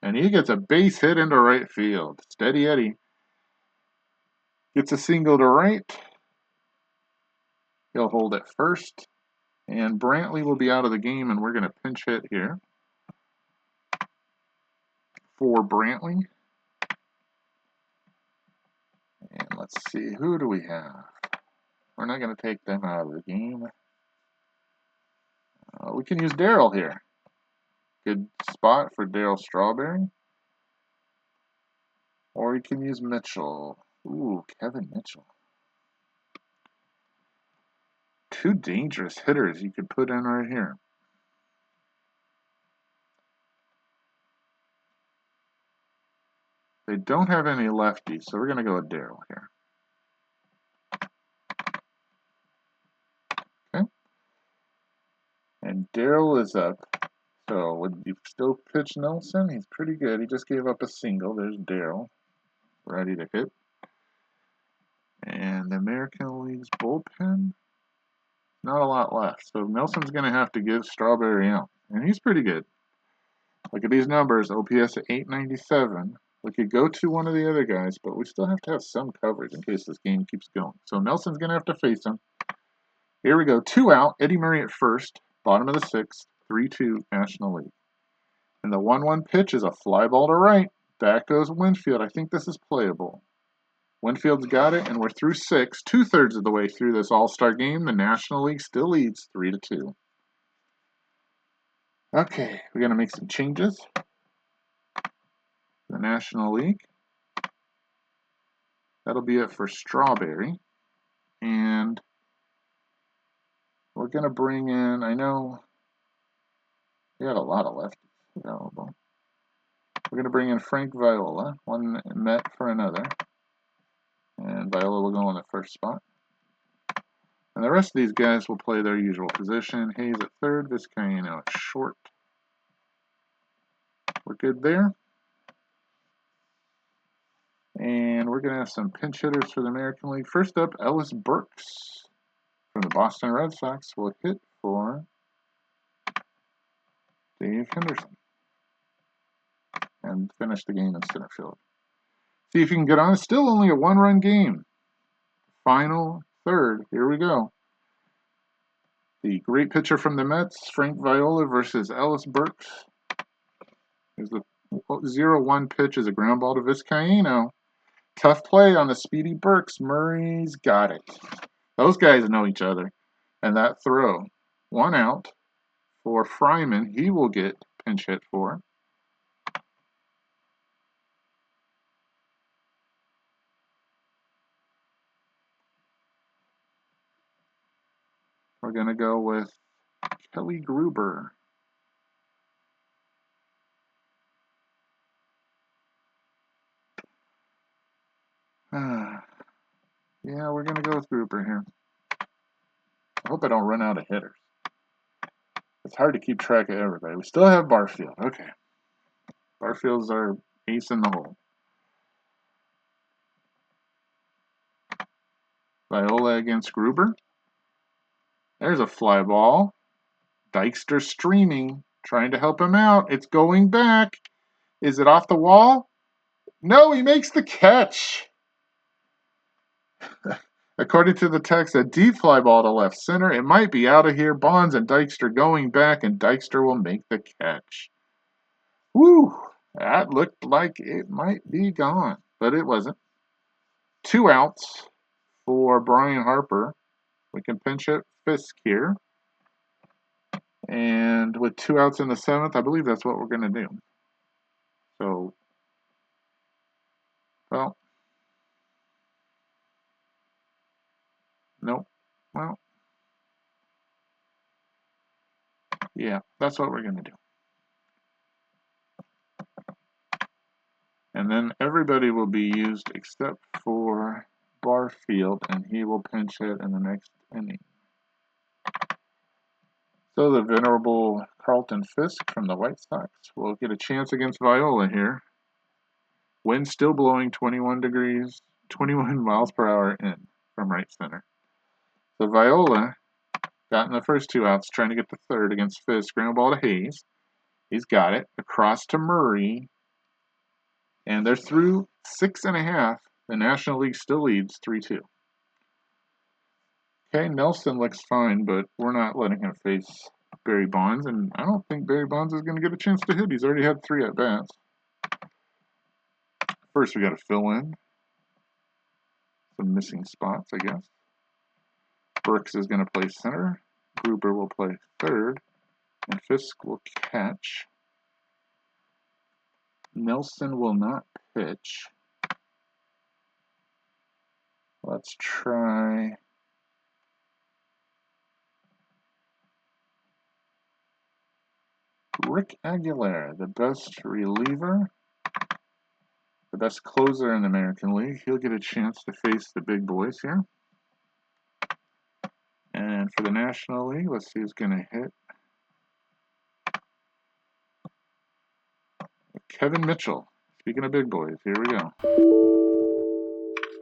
And he gets a base hit into right field. Steady Eddie. Gets a single to right. He'll hold it first. And Brantley will be out of the game, and we're going to pinch hit here for Brantley. And let's see, who do we have? We're not going to take them out of the game. We can use Darryl here. Good spot for Darryl Strawberry. Or you can use Mitchell. Ooh, Kevin Mitchell. 2 dangerous hitters you could put in right here. They don't have any lefties, so we're going to go with Darryl here. Okay. And Darryl is up. So would you still pitch Nelson? He's pretty good. He just gave up a single. There's Darryl, ready to hit. And the American League's bullpen, not a lot left. So Nelson's going to have to give Strawberry out. And he's pretty good. Look at these numbers. OPS at 897. We could go to one of the other guys, but we still have to have some coverage in case this game keeps going. So Nelson's going to have to face him. Here we go. 2 out. Eddie Murray at first. Bottom of the 6th. 3-2 National League. And the 1-1 pitch is a fly ball to right. Back goes Winfield. I think this is playable. Winfield's got it, and we're through 6. 2/3 of the way through this All-Star game. The National League still leads 3-2. Okay, we're going to make some changes. The National League. That'll be it for Strawberry. And we're going to bring in, I know we got a lot of lefties available. We're going to bring in Frank Viola, one Met for another. And Viola will go on the first spot. And the rest of these guys will play their usual position. Hayes at third, Vizcaíno at short. We're good there. And we're going to have some pinch hitters for the American League. First up, Ellis Burks from the Boston Red Sox will hit for Dave Henderson and finish the game in center field. See if you can get on. It's still only a one-run game. Final third. Here we go. The great pitcher from the Mets, Frank Viola, versus Ellis Burks. There's the 0-1 pitch is a ground ball to Vizcaino. Tough play on the speedy Burks. Murray's got it. Those guys know each other. And that throw, 1 out for Fryman. He will get pinch hit for. We're going to go with Kelly Gruber. Yeah, we're going to go with Gruber here. I hope I don't run out of hitters. It's hard to keep track of everybody. We still have Barfield. Okay. Barfield's our ace in the hole. Viola against Gruber. There's a fly ball. Dykstra streaming, trying to help him out. It's going back. Is it off the wall? No, he makes the catch. According to the text, a deep fly ball to left center. It might be out of here. Bonds and Dykstra going back, and Dykstra will make the catch. Woo! That looked like it might be gone, but it wasn't. 2 outs for Brian Harper. We can pinch hit Fisk here. And with 2 outs in the 7th, I believe that's what we're going to do. So, well, nope. Well, yeah, that's what we're going to do. And then everybody will be used except for Barfield, and he will pinch hit in the next inning. So the venerable Carlton Fisk from the White Sox will get a chance against Viola here. Wind still blowing 21 miles per hour in from right center. So Viola got in the first 2 outs, trying to get the third against Fisk. Ground ball to Hayes. He's got it. Across to Murray. And they're through 6.5. The National League still leads 3-2. Okay, Nelson looks fine, but we're not letting him face Barry Bonds. And I don't think Barry Bonds is going to get a chance to hit. He's already had 3 at-bats. First, we got to fill in some missing spots, I guess. Burks is going to play center. Gruber will play third. And Fisk will catch. Nelson will not pitch. Let's try Rick Aguilar, the best reliever, the best closer in the American League. He'll get a chance to face the big boys here. And for the National League, let's see who's going to hit. Kevin Mitchell. Speaking of big boys, here we go.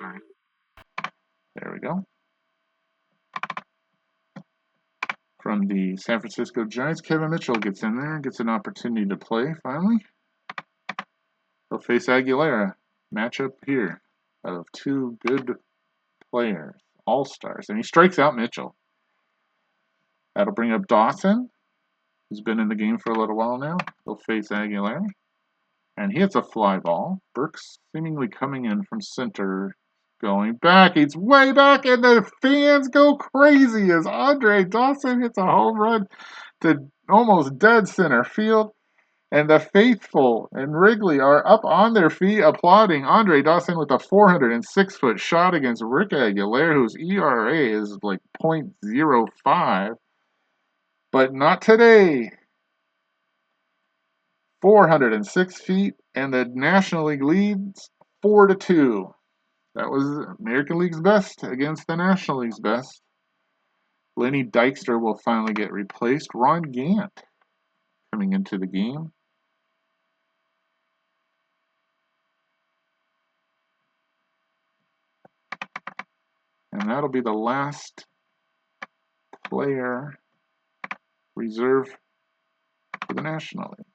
Sorry. There we go. From the San Francisco Giants, Kevin Mitchell gets in there and gets an opportunity to play finally. He'll face Aguilera. Matchup here of 2 good players, all-stars. And he strikes out Mitchell. That'll bring up Dawson, who's been in the game for a little while now. He'll face Aguilera. And he hits a fly ball. Burks seemingly coming in from center, going back. He's way back, and the fans go crazy as Andre Dawson hits a home run to almost dead center field. And the faithful and Wrigley are up on their feet applauding Andre Dawson with a 406-foot shot against Rick Aguilar, whose ERA is like .05. But not today. 406 feet, and the National League leads 4-2. That was American League's best against the National League's best. Lenny Dykstra will finally get replaced. Ron Gant coming into the game. And that'll be the last player reserved for the National League.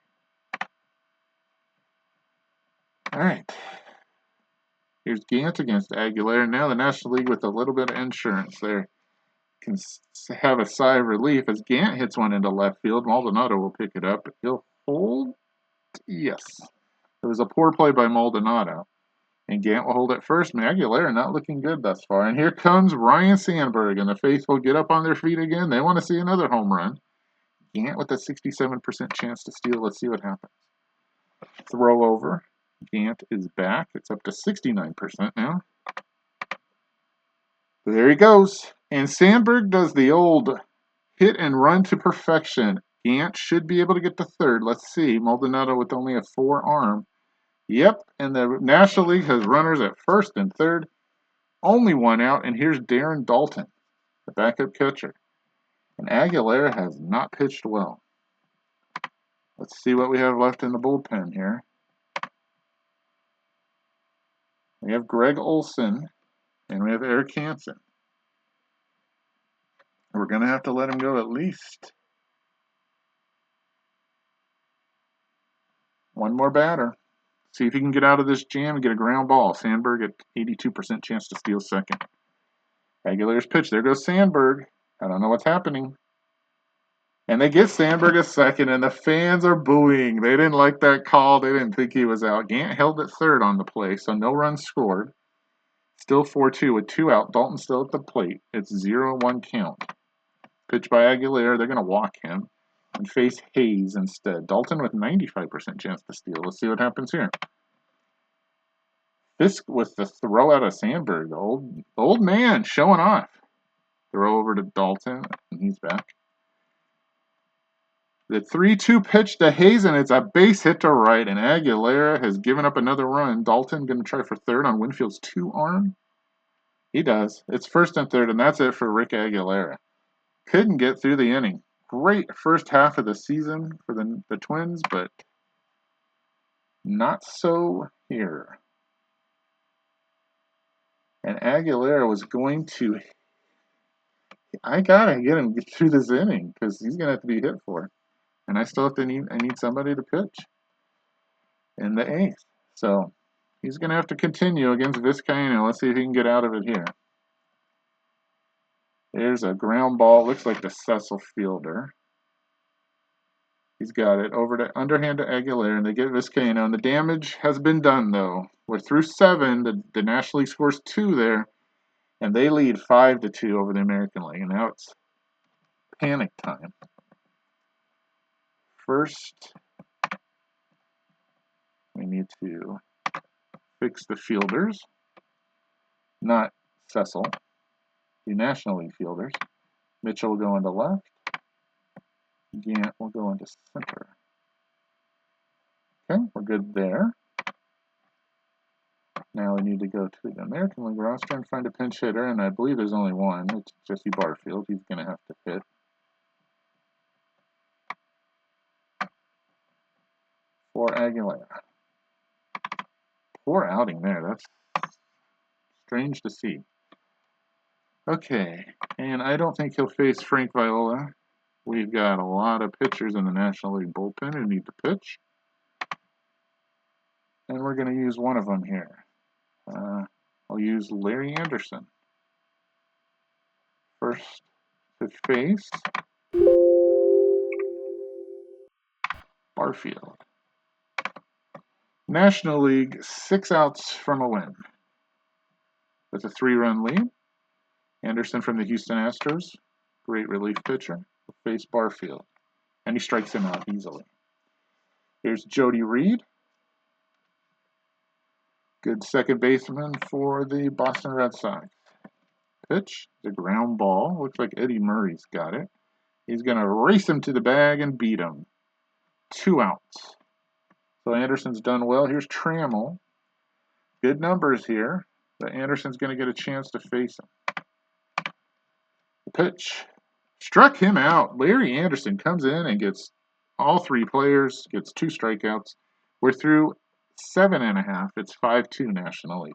All right. Here's Gant against Aguilera. Now the National League with a little bit of insurance there can have a sigh of relief as Gant hits one into left field. Maldonado will pick it up. He'll hold. Yes. It was a poor play by Maldonado. And Gant will hold it first. Aguilera not looking good thus far. And here comes Ryan Sandberg. And the faithful get up on their feet again. They want to see another home run. Gant with a 67% chance to steal. Let's see what happens. Throw over. Gant is back. It's up to 69% now. There he goes. And Sandberg does the old hit and run to perfection. Gant should be able to get to third. Let's see. Maldonado with only a 4-arm. Yep, and the National League has runners at first and third. Only one out, and here's Darren Daulton, the backup catcher. And Aguilera has not pitched well. Let's see what we have left in the bullpen here. We have Greg Olson, and we have Eric Hansen. We're going to have to let him go at least one more batter. See if he can get out of this jam and get a ground ball. Sandberg at 82% chance to steal second. Aguilera's pitch. There goes Sandberg. I don't know what's happening. And they get Sandberg a second, and the fans are booing. They didn't like that call. They didn't think he was out. Gant held at third on the play, so no runs scored. Still 4-2 with 2 out. Daulton still at the plate. It's 0-1 count. Pitch by Aguilera. They're going to walk him and face Hayes instead. Daulton with 95% chance to steal. Let's see what happens here. Fisk with the throw out of Sandberg. The old man showing off. Throw over to Daulton, and he's back. The 3-2 pitch to Hayes, and it's a base hit to right, and Aguilera has given up another run. Daulton going to try for third on Winfield's 2-arm. He does. It's first and third, and that's it for Rick Aguilera. Couldn't get through the inning. Great first half of the season for the Twins, but not so here. And Aguilera was going to... I got to get him through this inning because he's going to have to be hit for. And I still have to need somebody to pitch in the 8th. So he's going to have to continue against Vizcaino. Let's see if he can get out of it here. There's a ground ball. Looks like the Cecil fielder. He's got it over to underhand to Aguilera, and they get Vizcaino. And the damage has been done, though. We're through 7. The National League scores 2 there, and they lead 5-2 over the American League. And now it's panic time. First, we need to fix the fielders, not Cecil, the National League fielders. Mitchell will go into left. Gant will go into center. Okay, we're good there. Now we need to go to the American League roster and find a pinch hitter, and I believe there's only one. It's Jesse Barfield. He's going to have to hit. For Aguilera. Poor outing there. That's strange to see. Okay, and I don't think he'll face Frank Viola. We've got a lot of pitchers in the National League bullpen who need to pitch. And we're going to use one of them here. I'll use Larry Anderson. First to face Barfield. National League, 6 outs from a win. With a 3-run lead. Anderson from the Houston Astros, great relief pitcher, will face Barfield. And he strikes him out easily. Here's Jody Reed. Good second baseman for the Boston Red Sox. Pitch, the ground ball. Looks like Eddie Murray's got it. He's going to race him to the bag and beat him. 2 outs. So Anderson's done well. Here's Trammell. Good numbers here, but Anderson's going to get a chance to face him. The pitch. Struck him out. Larry Anderson comes in and gets all 3 players, gets 2 strikeouts. We're through 7.5. It's 5-2 National League.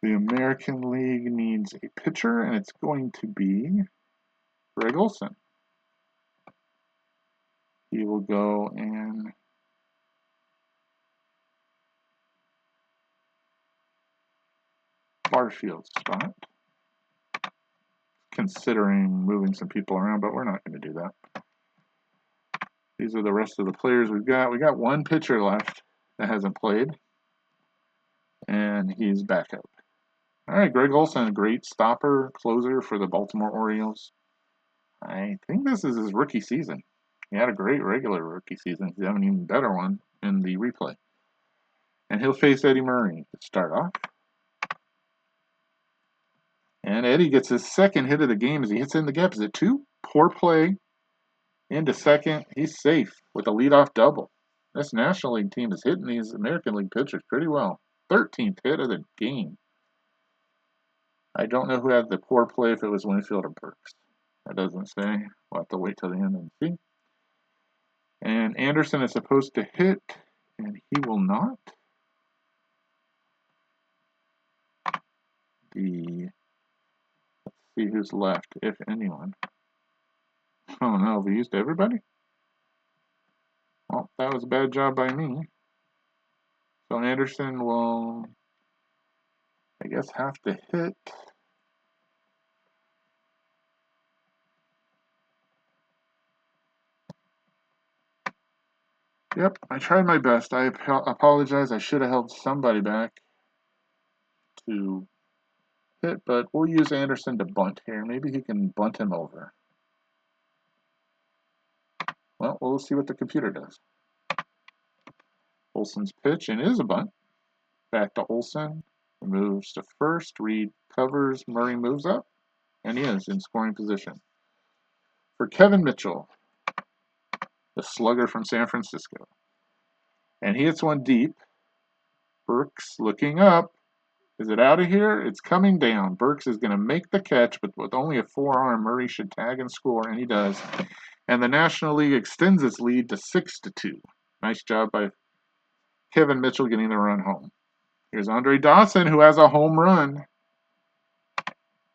The American League needs a pitcher, and it's going to be Greg Olson. He will go in Barfield's spot. Considering moving some people around, but we're not going to do that. These are the rest of the players we've got. We got one pitcher left that hasn't played, and he's back up. All right, Greg Olson, a great stopper, closer for the Baltimore Orioles. I think this is his rookie season. He had a great regular rookie season. He's having an even better one in the replay. And he'll face Eddie Murray to start off. And Eddie gets his second hit of the game as he hits in the gap. Is it 2? Poor play. Into second. He's safe with a leadoff double. This National League team is hitting these American League pitchers pretty well. 13th hit of the game. I don't know who had the poor play, if it was Winfield or Burks. That doesn't say. We'll have to wait till the end and see. And Anderson is supposed to hit, and he will not. Let's see who's left, if anyone. Oh no, we used everybody? Well, that was a bad job by me. So Anderson will, I guess, have to hit. Yep, I tried my best. I apologize. I should have held somebody back to hit, but we'll use Anderson to bunt here. Maybe he can bunt him over. Well, we'll see what the computer does. Olson's pitch, and it is a bunt. Back to Olson. Moves to first. Reed covers. Murray moves up, and he is in scoring position. For Kevin Mitchell, the slugger from San Francisco. And he hits one deep. Burks looking up. Is it out of here? It's coming down. Burks is going to make the catch, but with only a forearm, Murray should tag and score, and he does. And the National League extends its lead to 6-2. Nice job by Kevin Mitchell getting the run home. Here's Andre Dawson, who has a home run.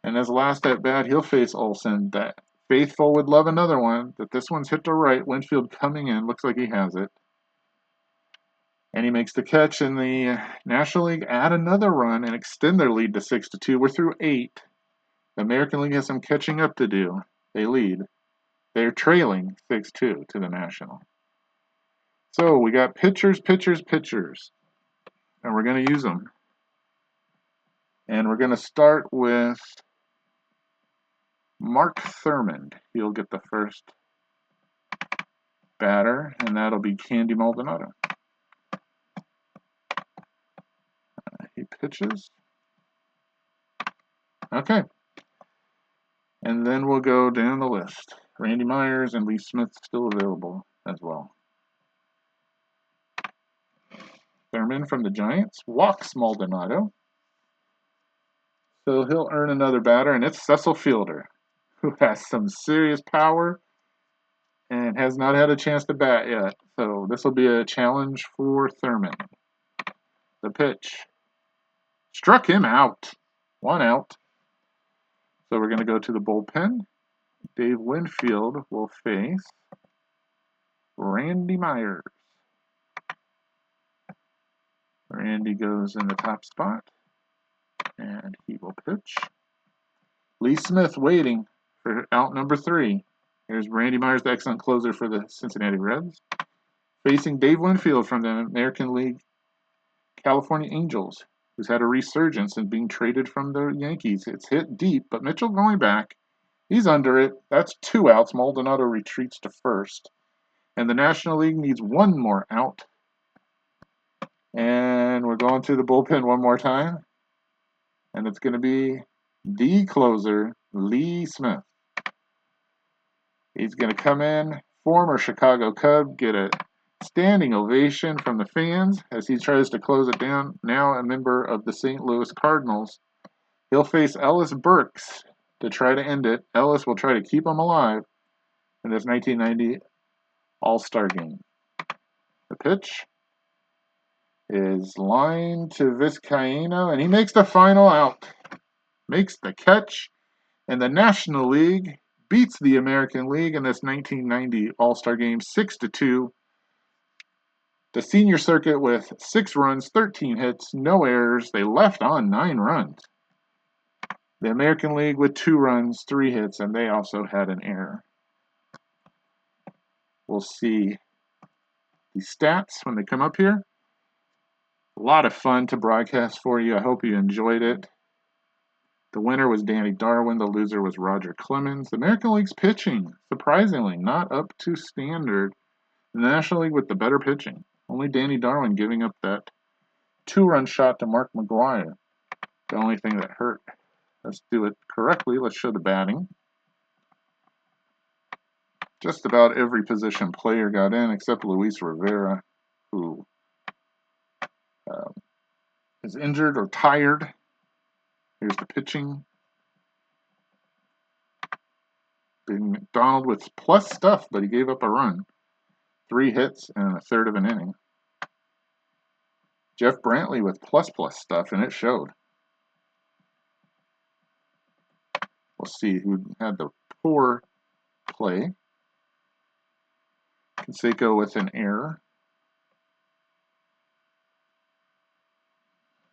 And as last at bat, he'll face Olson. That Faithful would love another one. That this one's hit to right. Winfield coming in. Looks like he has it. And he makes the catch, and the National League add another run and extend their lead to 6-2. We're through 8. The American League has some catching up to do. They lead. They're trailing 6-2 to the National. So we got pitchers. And we're going to use them. And we're going to start with Mark Thurmond. He'll get the first batter, and that'll be Candy Maldonado. He pitches. Okay. And then we'll go down the list. Randy Myers and Lee Smith still available as well. Thurmond from the Giants walks Maldonado. So he'll earn another batter, and it's Cecil Fielder, who has some serious power and has not had a chance to bat yet. So this will be a challenge for Thurmond. The pitch. Struck him out. 1 out. So we're going to go to the bullpen. Dave Winfield will face Randy Myers. Randy goes in the top spot, and he will pitch. Lee Smith waiting for out number 3. Here's Randy Myers, the excellent closer for the Cincinnati Reds, facing Dave Winfield from the American League California Angels, who's had a resurgence and being traded from the Yankees. It's hit deep, but Mitchell going back. He's under it. That's 2 outs. Maldonado retreats to first. And the National League needs 1 more out. And we're going to the bullpen one more time. And it's going to be the closer, Lee Smith. He's going to come in, former Chicago Cub, get a standing ovation from the fans as he tries to close it down. Now a member of the St. Louis Cardinals. He'll face Ellis Burks to try to end it. Ellis will try to keep him alive in this 1990 All Star Game. The pitch. is line to Vizcaino, and he makes the final out. Makes the catch, and the National League beats the American League in this 1990 All Star Game 6-2. The senior circuit with 6 runs, 13 hits, no errors. They left on 9 runs. The American League with 2 runs, 3 hits, and they also had an error. We'll see the stats when they come up here. A lot of fun to broadcast for you. I hope you enjoyed it. The winner was Danny Darwin. The loser was Roger Clemens. The American League's pitching, surprisingly, not up to standard. The National League with the better pitching. Only Danny Darwin giving up that 2-run shot to Mark McGwire. The only thing that hurt. Let's do it correctly. Let's show the batting. Just about every position player got in except Luis Rivera, who is injured or tired. Here's the pitching. Big McDonald with plus stuff, but he gave up a run. 3 hits and a third of an inning. Jeff Brantley with plus stuff, and it showed. We'll see who had the poor play. Canseco with an error.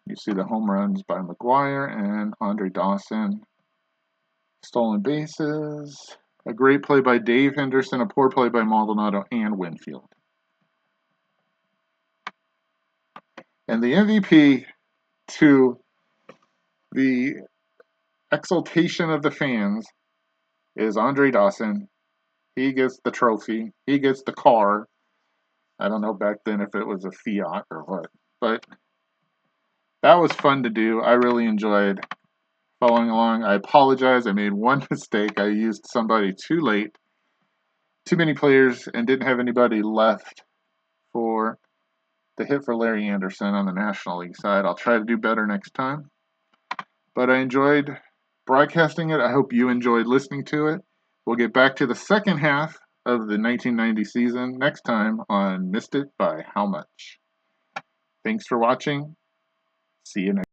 You see the home runs by McGwire and Andre Dawson. Stolen bases. A great play by Dave Henderson, a poor play by Maldonado and Winfield. And the MVP, to the exultation of the fans, is Andre Dawson. He gets the trophy. He gets the car. I don't know back then if it was a Fiat or what, but that was fun to do. I really enjoyed following along. I apologize. I made one mistake. I used somebody too late. Too many players and didn't have anybody left for the hit for Larry Anderson on the National League side. I'll try to do better next time. But I enjoyed broadcasting it. I hope you enjoyed listening to it. We'll get back to the second half of the 1990 season next time on Missed It by How Much. Thanks for watching. See you next time.